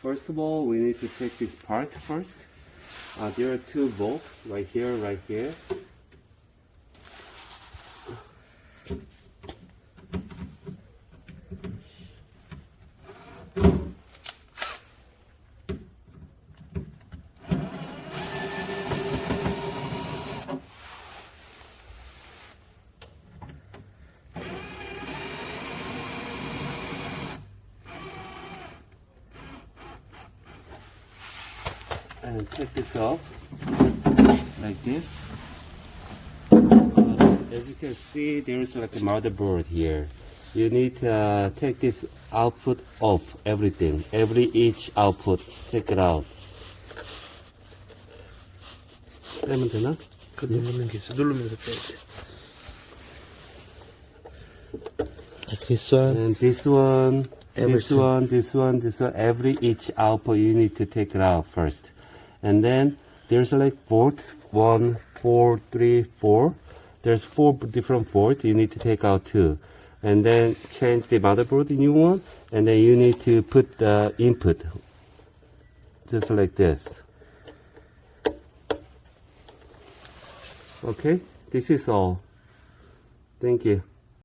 First of all, we need to take this part first. There are two bolts right here, right here. And take this off like this. As you can see, there's like a motherboard here. You need to take this output off, everything. Each output, take it out. 빼면 되나? 그 누르는 게 있어. 누르면서 빼야 돼. Like this one. And this one, Everything. this one. Each output you need to take it out first. And then there's like port 1, 4, 3, 4. There's 4 different ports you need to take out too. And then change the motherboard new one. And then you need to put the input just like this. Okay, this is all. Thank you.